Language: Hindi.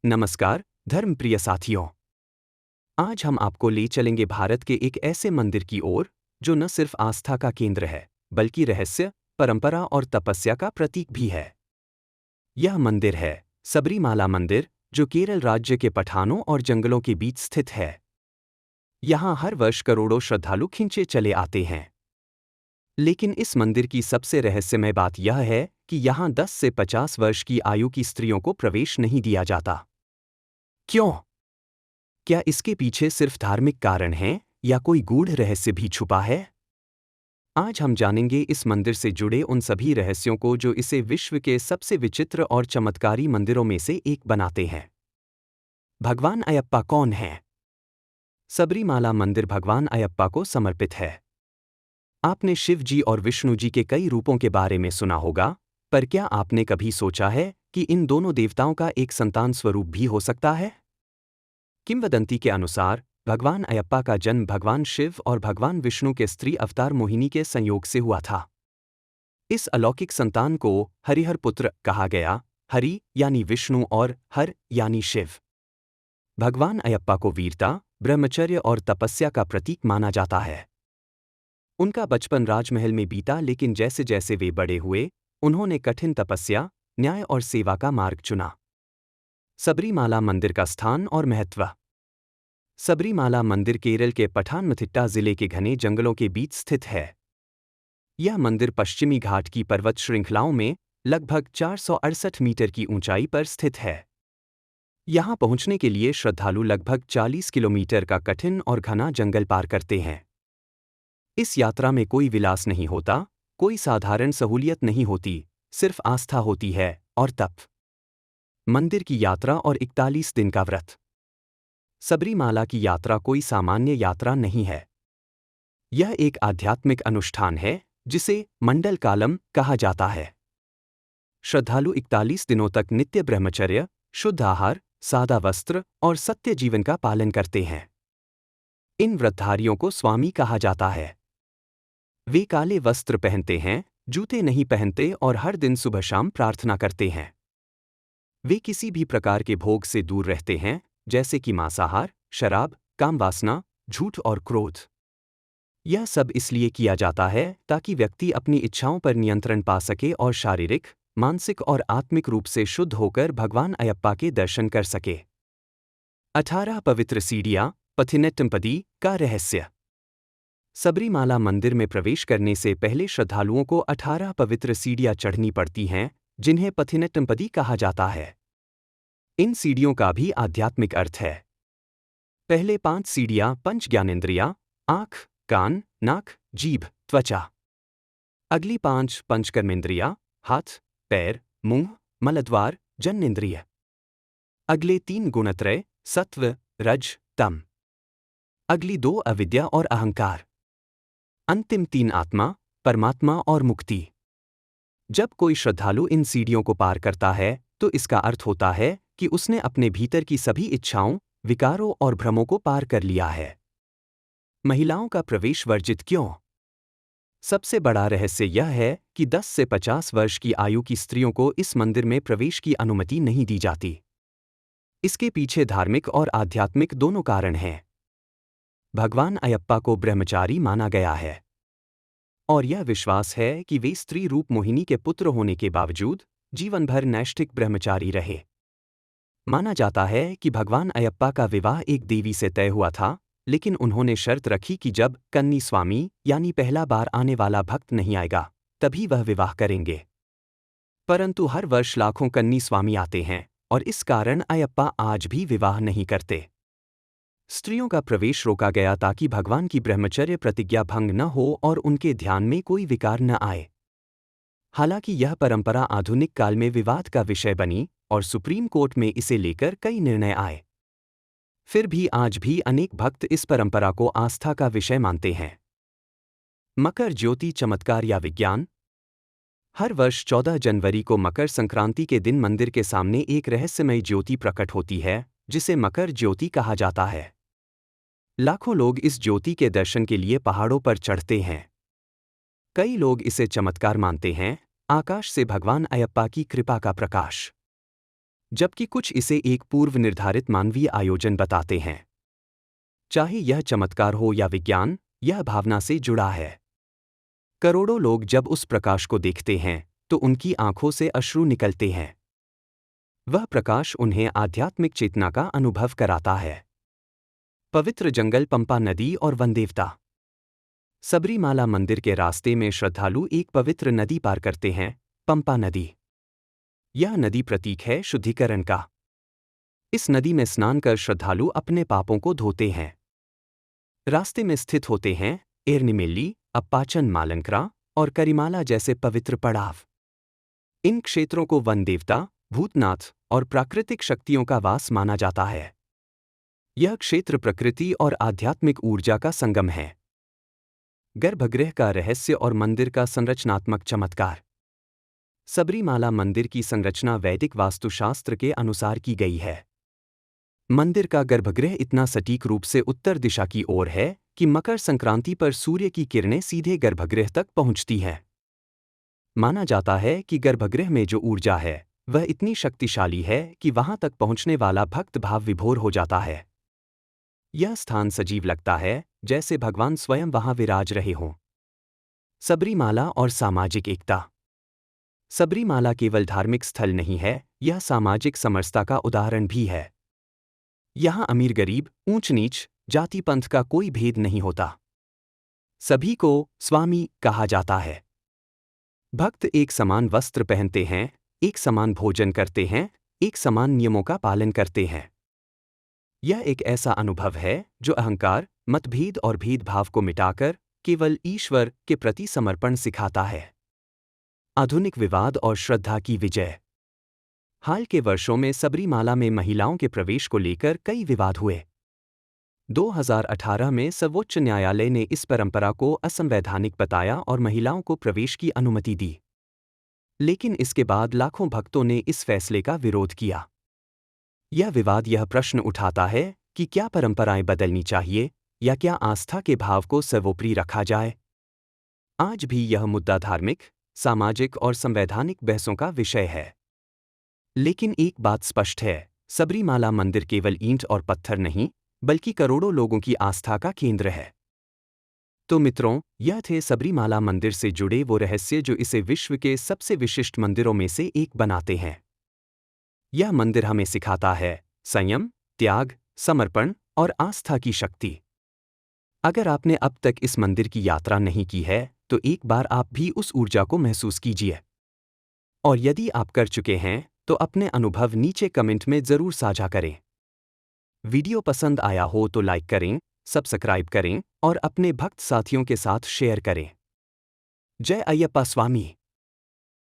नमस्कार धर्मप्रिय साथियों। आज हम आपको ले चलेंगे भारत के एक ऐसे मंदिर की ओर जो न सिर्फ आस्था का केंद्र है बल्कि रहस्य, परंपरा और तपस्या का प्रतीक भी है। यह मंदिर है सबरीमाला मंदिर, जो केरल राज्य के पठानों और जंगलों के बीच स्थित है। यहाँ हर वर्ष करोड़ों श्रद्धालु खिंचे चले आते हैं। लेकिन इस मंदिर की सबसे रहस्यमय बात यह है कि यहाँ 10 से 50 वर्ष की आयु की स्त्रियों को प्रवेश नहीं दिया जाता। क्यों? क्या इसके पीछे सिर्फ धार्मिक कारण हैं या कोई गूढ़ रहस्य भी छुपा है? आज हम जानेंगे इस मंदिर से जुड़े उन सभी रहस्यों को जो इसे विश्व के सबसे विचित्र और चमत्कारी मंदिरों में से एक बनाते हैं। भगवान अयप्पा कौन है? सबरीमाला मंदिर भगवान अयप्पा को समर्पित है। आपने शिव जी और विष्णु जी के कई रूपों के बारे में सुना होगा, पर क्या आपने कभी सोचा है कि इन दोनों देवताओं का एक संतान स्वरूप भी हो सकता है? किंवदंती के अनुसार भगवान अयप्पा का जन्म भगवान शिव और भगवान विष्णु के स्त्री अवतार मोहिनी के संयोग से हुआ था। इस अलौकिक संतान को हरिहर पुत्र कहा गया। हरि यानी विष्णु और हर यानी शिव। भगवान अयप्पा को वीरता, ब्रह्मचर्य और तपस्या का प्रतीक माना जाता है। उनका बचपन राजमहल में बीता, लेकिन जैसे जैसे वे बड़े हुए उन्होंने कठिन तपस्या, न्याय और सेवा का मार्ग चुना। सबरीमाला मंदिर का स्थान और महत्व। सबरीमाला मंदिर केरल के पठानमथिट्टा जिले के घने जंगलों के बीच स्थित है। यह मंदिर पश्चिमी घाट की पर्वत श्रृंखलाओं में लगभग 468 मीटर की ऊंचाई पर स्थित है। यहां पहुंचने के लिए श्रद्धालु लगभग 40 किलोमीटर का कठिन और घना जंगल पार करते हैं। इस यात्रा में कोई विलास नहीं होता, कोई साधारण सहूलियत नहीं होती, सिर्फ आस्था होती है और तप। मंदिर की यात्रा और 41 दिन का व्रत। सबरीमाला की यात्रा कोई सामान्य यात्रा नहीं है। यह एक आध्यात्मिक अनुष्ठान है जिसे मंडल कालम कहा जाता है। श्रद्धालु 41 दिनों तक नित्य ब्रह्मचर्य, शुद्ध आहार, सादा वस्त्र और सत्य जीवन का पालन करते हैं। इन व्रतधारियों को स्वामी कहा जाता है। वे काले वस्त्र पहनते हैं, जूते नहीं पहनते और हर दिन सुबह शाम प्रार्थना करते हैं। वे किसी भी प्रकार के भोग से दूर रहते हैं, जैसे कि मांसाहार, शराब, कामवासना, झूठ और क्रोध। यह सब इसलिए किया जाता है ताकि व्यक्ति अपनी इच्छाओं पर नियंत्रण पा सके और शारीरिक, मानसिक और आत्मिक रूप से शुद्ध होकर भगवान अयप्पा के दर्शन कर सके। 18 पवित्र सीढ़ियां, पथिनेट्टमपदी का रहस्य। सबरीमाला मंदिर में प्रवेश करने से पहले श्रद्धालुओं को 18 पवित्र सीढ़ियां चढ़नी पड़ती हैं, जिन्हें पथिनेट्टमपदी कहा जाता है। इन सीढ़ियों का भी आध्यात्मिक अर्थ है। पहले 5 सीढ़ियां पंच ज्ञानेंद्रियां, आँख, कान, नाक, जीभ, त्वचा। अगली 5 पंचकर्मेंद्रियां, हाथ, पैर, मुंह, मलद्वार, जननेंद्रिय। अगले 3 गुणत्रय, सत्व, रज, तम। अगली 2 अविद्या और अहंकार। अंतिम 3 आत्मा, परमात्मा और मुक्ति। जब कोई श्रद्धालु इन सीढ़ियों को पार करता है तो इसका अर्थ होता है कि उसने अपने भीतर की सभी इच्छाओं, विकारों और भ्रमों को पार कर लिया है। महिलाओं का प्रवेश वर्जित क्यों? सबसे बड़ा रहस्य यह है कि 10 से 50 वर्ष की आयु की स्त्रियों को इस मंदिर में प्रवेश की अनुमति नहीं दी जाती। इसके पीछे धार्मिक और आध्यात्मिक दोनों कारण हैं। भगवान अयप्पा को ब्रह्मचारी माना गया है और यह विश्वास है कि वे स्त्री रूप मोहिनी के पुत्र होने के बावजूद जीवन भर नैष्ठिक ब्रह्मचारी रहे। माना जाता है कि भगवान अयप्पा का विवाह एक देवी से तय हुआ था, लेकिन उन्होंने शर्त रखी कि जब कन्नी स्वामी यानी पहला बार आने वाला भक्त नहीं आएगा, तभी वह विवाह करेंगे। परंतु हर वर्ष लाखों कन्नी स्वामी आते हैं और इस कारण अयप्पा आज भी विवाह नहीं करते। स्त्रियों का प्रवेश रोका गया ताकि भगवान की ब्रह्मचर्य प्रतिज्ञा भंग न हो और उनके ध्यान में कोई विकार न आए। हालांकि यह परंपरा आधुनिक काल में विवाद का विषय बनी और सुप्रीम कोर्ट में इसे लेकर कई निर्णय आए। फिर भी आज भी अनेक भक्त इस परंपरा को आस्था का विषय मानते हैं। मकर ज्योति चमत्कार या विज्ञान। हर वर्ष 14 जनवरी को मकर संक्रांति के दिन मंदिर के सामने एक रहस्यमय ज्योति प्रकट होती है, जिसे मकर ज्योति कहा जाता है। लाखों लोग इस ज्योति के दर्शन के लिए पहाड़ों पर चढ़ते हैं। कई लोग इसे चमत्कार मानते हैं, आकाश से भगवान अयप्पा की कृपा का प्रकाश। जबकि कुछ इसे एक पूर्व निर्धारित मानवीय आयोजन बताते हैं। चाहे यह चमत्कार हो या विज्ञान, यह भावना से जुड़ा है। करोड़ों लोग जब उस प्रकाश को देखते हैं तो उनकी आंखों से अश्रु निकलते हैं। वह प्रकाश उन्हें आध्यात्मिक चेतना का अनुभव कराता है। पवित्र जंगल, पंपा नदी और वनदेवता। सबरीमाला मंदिर के रास्ते में श्रद्धालु एक पवित्र नदी पार करते हैं, पंपा नदी। यह नदी प्रतीक है शुद्धिकरण का। इस नदी में स्नान कर श्रद्धालु अपने पापों को धोते हैं। रास्ते में स्थित होते हैं एरनिमेली, अप्पाचन मालंकरा और करिमाला जैसे पवित्र पड़ाव। इन क्षेत्रों को वन देवता, भूतनाथ और प्राकृतिक शक्तियों का वास माना जाता है। यह क्षेत्र प्रकृति और आध्यात्मिक ऊर्जा का संगम है। गर्भगृह का रहस्य और मंदिर का संरचनात्मक चमत्कार। सबरीमाला मंदिर की संरचना वैदिक वास्तुशास्त्र के अनुसार की गई है। मंदिर का गर्भगृह इतना सटीक रूप से उत्तर दिशा की ओर है कि मकर संक्रांति पर सूर्य की किरणें सीधे गर्भगृह तक पहुंचती हैं। माना जाता है कि गर्भगृह में जो ऊर्जा है वह इतनी शक्तिशाली है कि वहां तक पहुंचने वाला भक्त भाव विभोर हो जाता है। यह स्थान सजीव लगता है, जैसे भगवान स्वयं वहां विराज रहे हों। सबरीमाला और सामाजिक एकता। सबरीमाला केवल धार्मिक स्थल नहीं है, यह सामाजिक समरसता का उदाहरण भी है। यहां अमीर गरीब, ऊंच नीच, जाति पंथ का कोई भेद नहीं होता। सभी को स्वामी कहा जाता है। भक्त एक समान वस्त्र पहनते हैं, एक समान भोजन करते हैं, एक समान नियमों का पालन करते हैं। यह एक ऐसा अनुभव है जो अहंकार, मतभेद और भेदभाव को मिटाकर केवल ईश्वर के प्रति समर्पण सिखाता है। आधुनिक विवाद और श्रद्धा की विजय। हाल के वर्षों में सबरीमाला में महिलाओं के प्रवेश को लेकर कई विवाद हुए। 2018 में सर्वोच्च न्यायालय ने इस परंपरा को असंवैधानिक बताया और महिलाओं को प्रवेश की अनुमति दी। लेकिन इसके बाद लाखों भक्तों ने इस फैसले का विरोध किया। यह विवाद यह प्रश्न उठाता है कि क्या परंपराएं बदलनी चाहिए या क्या आस्था के भाव को सर्वोपरि रखा जाए। आज भी यह मुद्दा धार्मिक, सामाजिक और संवैधानिक बहसों का विषय है। लेकिन एक बात स्पष्ट है, सबरीमाला मंदिर केवल ईंट और पत्थर नहीं, बल्कि करोड़ों लोगों की आस्था का केंद्र है। तो मित्रों, यह थे सबरीमाला मंदिर से जुड़े वो रहस्य जो इसे विश्व के सबसे विशिष्ट मंदिरों में से एक बनाते हैं। यह मंदिर हमें सिखाता है संयम, त्याग, समर्पण और आस्था की शक्ति। अगर आपने अब तक इस मंदिर की यात्रा नहीं की है तो एक बार आप भी उस ऊर्जा को महसूस कीजिए। और यदि आप कर चुके हैं तो अपने अनुभव नीचे कमेंट में जरूर साझा करें। वीडियो पसंद आया हो तो लाइक करें, सब्सक्राइब करें और अपने भक्त साथियों के साथ शेयर करें। जय अय्यप्पा स्वामी।